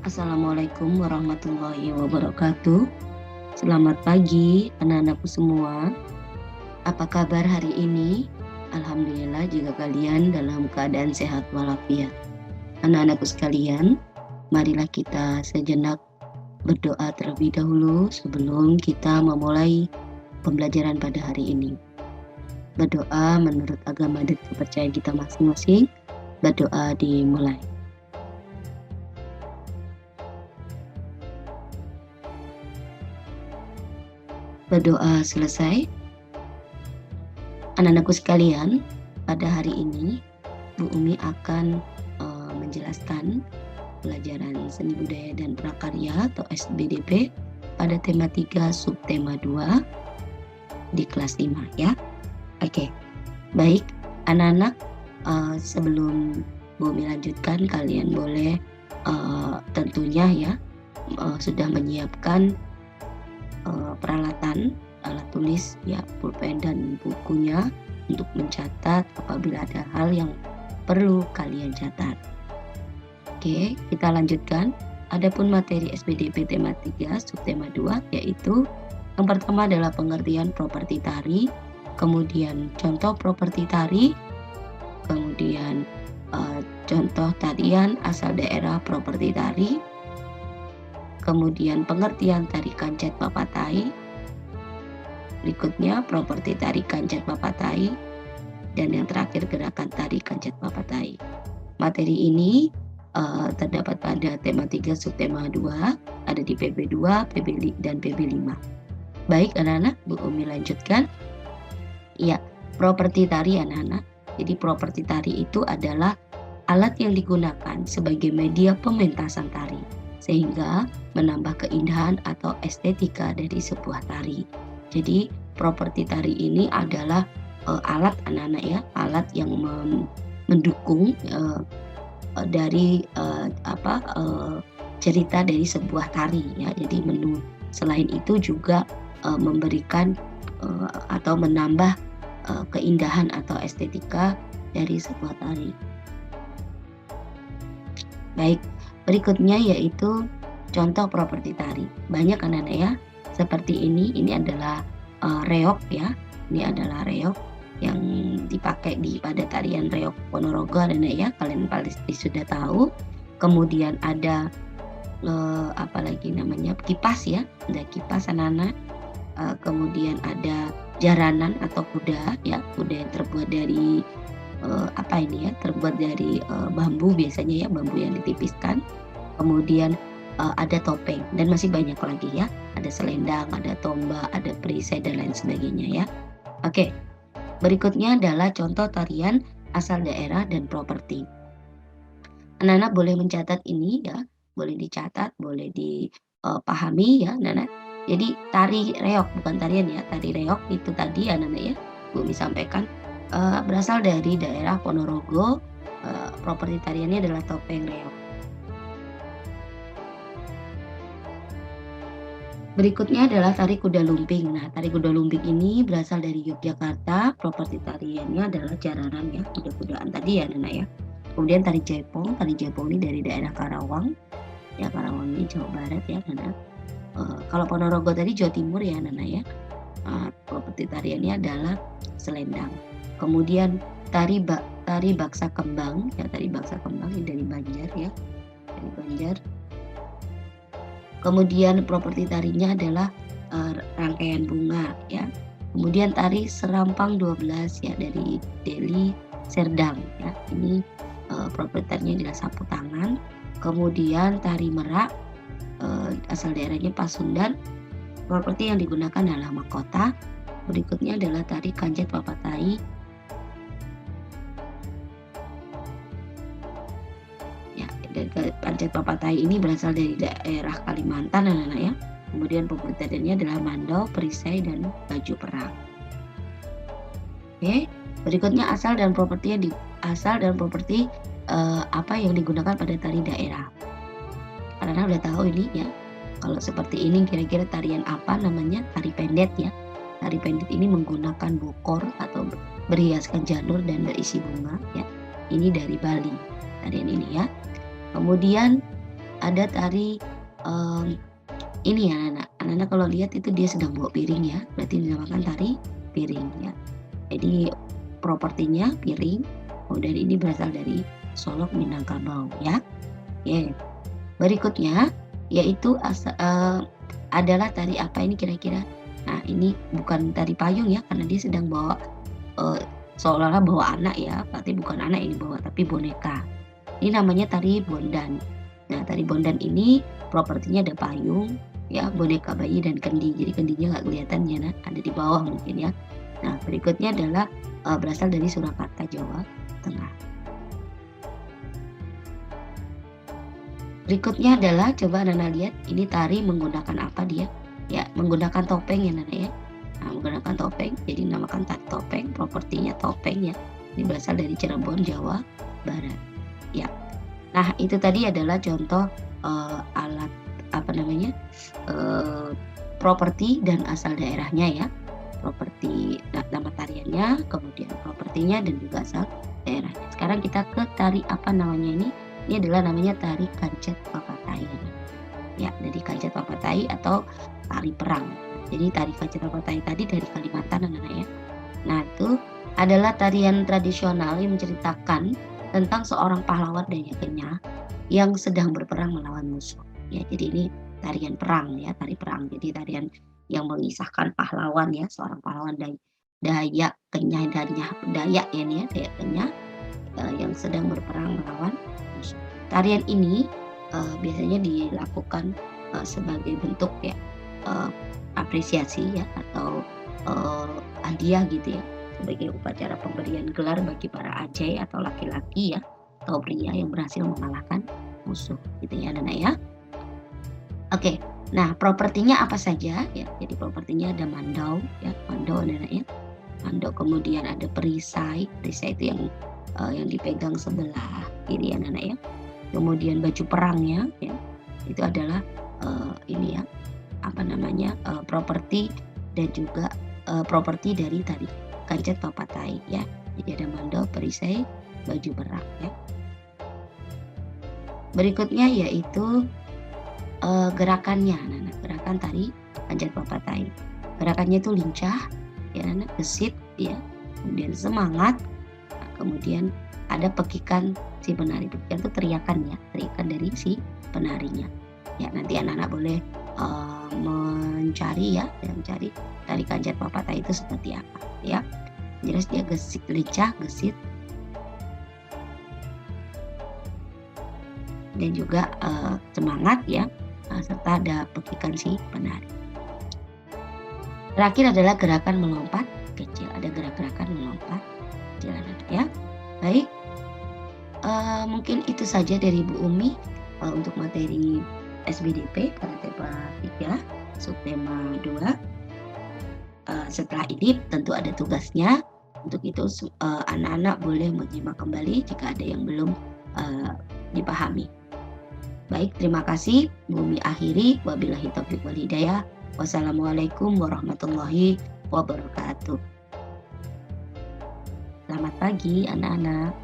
Assalamualaikum warahmatullahi wabarakatuh. Selamat pagi anak-anakku semua. Apa kabar hari ini? Alhamdulillah jika kalian dalam keadaan sehat walafiat. Anak-anakku sekalian, marilah kita sejenak berdoa terlebih dahulu sebelum kita memulai pembelajaran pada hari ini. Berdoa menurut agama dan kepercayaan kita masing-masing. Berdoa dimulai. Berdoa selesai. Anak-anakku sekalian, pada hari ini Bu Umi akan menjelaskan pelajaran seni budaya dan prakarya atau SBDP pada tema 3 subtema 2 di kelas 5 ya. Oke. Baik, anak-anak, sebelum Bu Umi lanjutkan, kalian boleh tentunya ya sudah menyiapkan peralatan alat tulis ya, pulpen dan bukunya untuk mencatat apabila ada hal yang perlu kalian catat. Oke, kita lanjutkan. Adapun materi SBDP tema 3 subtema 2 yaitu yang pertama adalah pengertian properti tari, kemudian contoh properti tari, kemudian contoh tarian asal daerah properti tari, kemudian pengertian tari kancet papatai, berikutnya properti tari kancet papatai, dan yang terakhir gerakan tari kancet papatai. Materi ini terdapat pada tema 3 subtema 2, ada di PB2, dan PB5. Baik anak-anak, Bu Umi lanjutkan. Ya, properti tari anak-anak. Jadi properti tari itu adalah alat yang digunakan sebagai media pementasan tari, sehingga menambah keindahan atau estetika dari sebuah tari. Jadi properti tari ini adalah alat anak-anak ya, alat yang mendukung dari cerita dari sebuah tari ya. Jadi selain itu juga memberikan atau menambah keindahan atau estetika dari sebuah tari. Baik, berikutnya yaitu contoh properti tari. Banyak anak-anak ya, seperti ini adalah reog ya. Ini adalah reog yang dipakai pada tarian reog Ponorogo anak-anak ya, kalian pasti sudah tahu. Kemudian ada kipas ya, ada kipas anak-anak. Kemudian ada jaranan atau kuda ya, kuda yang terbuat dari terbuat dari bambu biasanya ya, bambu yang ditipiskan. Kemudian ada topeng dan masih banyak lagi ya, ada selendang, ada tombak, ada perisai dan lain sebagainya ya. Oke, berikutnya adalah contoh tarian asal daerah dan properti. Anak-anak boleh mencatat ini ya, boleh dicatat, boleh dipahami ya anak-anak. Jadi tari reog, bukan tarian ya, tari reog itu tadi anak-anak ya, Bu Umi sampaikan berasal dari daerah Ponorogo. Properti tariannya adalah topeng reog. Berikutnya adalah tari kuda lumping. Nah, tari kuda lumping ini berasal dari Yogyakarta. Properti tariannya adalah jaranan ya, kuda-kudaan tadi ya anak-anak ya. Kemudian tari jaipong ini dari daerah Karawang. Ya, Karawang ini Jawa Barat ya anak-anak. Kalau Ponorogo tadi Jawa Timur ya anak-anak ya. Properti tariannya adalah selendang. Kemudian tari baksa kembang ya, tari baksa kembang ini dari Banjar ya, dari Banjar. Kemudian properti tarinya adalah rangkaian bunga ya. Kemudian tari serampang 12 ya, dari Deli Serdang ya. Ini properti tarinya adalah sapu tangan. Kemudian tari merak asal daerahnya Pasundan. Properti yang digunakan adalah mahkota. Berikutnya adalah tari kancet papatai. Kancet papatai ini berasal dari daerah Kalimantan anak-anak ya. Kemudian properti tariannya adalah mandau, perisai, dan baju perang. Oke, berikutnya asal dan properti apa yang digunakan pada tari daerah. Anak-anak udah tahu ini ya. Kalau seperti ini kira-kira tarian apa namanya? Tari pendet ya. Tari pendet ini menggunakan bokor atau berhiaskan janur dan berisi bunga ya. Ini dari Bali tarian ini ya. Kemudian ada tari, mmm, ini ya anak-anak, anak-anak kalau lihat itu dia sedang bawa piring ya, berarti dinamakan tari piring ya. Jadi propertinya piring, kemudian ini berasal dari Solok Minangkabau ya. Oke, berikutnya yaitu adalah tari apa ini kira-kira? Nah ini bukan tari payung ya, karena dia sedang bawa, eee, seolah-olah bawa anak ya, berarti bukan anak yang dibawa tapi boneka. Ini namanya tari bondan. Nah, tari bondan ini propertinya ada payung, ya, boneka bayi dan kendi. Jadi kendinya nggak kelihatan ya, Nak, ada di bawah mungkin ya. Nah, berikutnya adalah berasal dari Surakarta, Jawa Tengah. Berikutnya adalah coba Nana lihat ini tari menggunakan apa dia? Ya, menggunakan topeng ya Nana ya. Nah, menggunakan topeng, jadi namakan tari topeng, propertinya topeng ya. Ini berasal dari Cirebon, Jawa Barat. Ya. Nah, itu tadi adalah contoh, alat, apa namanya, eee, properti dan asal daerahnya ya. Properti nama tariannya, kemudian propertinya dan juga asal daerahnya. Sekarang kita ke tari apa namanya ini adalah namanya tari Kancet Papatai. Ya, dari Kancet Papatai atau tari perang. Jadi tari Kancet Papatai tadi dari Kalimantan anak-anak ya. Nah, itu adalah tarian tradisional yang menceritakan tentang seorang pahlawan dari Kenya yang sedang berperang melawan musuh. Ya, jadi ini tarian perang ya, tari perang. Jadi tarian yang mengisahkan pahlawan ya, seorang pahlawan dari Dayak Kenya Dayak ya nih ya, Dayak Kenya yang sedang berperang melawan musuh. Tarian ini biasanya dilakukan sebagai bentuk ya apresiasi ya atau hadiah gitu ya sebagai upacara pemberian gelar bagi para ajai atau laki-laki ya atau pria yang berhasil mengalahkan musuh gitu ya Nana ya. Oke, nah propertinya apa saja ya? Jadi propertinya ada mandau ya, mandau Nana ya. Mandau kemudian ada perisai, perisai itu yang dipegang sebelah kiri ya Nana ya. Kemudian baju perangnya ya, itu adalah ini ya apa namanya properti dan juga properti dari tari Kancet Papatai ya. Jadi ada mandau, perisai, baju perang ya. Berikutnya yaitu gerakannya, Nana, gerakan tari Kancet Papatai. Gerakannya itu lincah, ya Nana, gesit, ya, kemudian semangat, nah, kemudian ada pekikan si penari. Pekikan itu teriakan ya, teriakan dari si penarinya. Ya nanti anak-anak boleh mencari ya, mencari tari Kancet Papatai itu seperti apa, ya. Jelas dia gesit, lincah, gesit, dan juga semangat ya, serta ada pekikan si penari. Terakhir adalah gerakan melompat kecil, ada gerak-gerakan melompat kecil ya. Baik, mungkin itu saja dari Bu Umi untuk materi SBDP pada tema 3, subtema 2. Setelah ini tentu ada tugasnya. Untuk itu anak-anak boleh menyimak kembali jika ada yang belum dipahami. Baik, terima kasih. Bu Umi akhiri. Wabillahi taufiq wal hidayah. Wassalamualaikum warahmatullahi wabarakatuh. Selamat pagi anak-anak.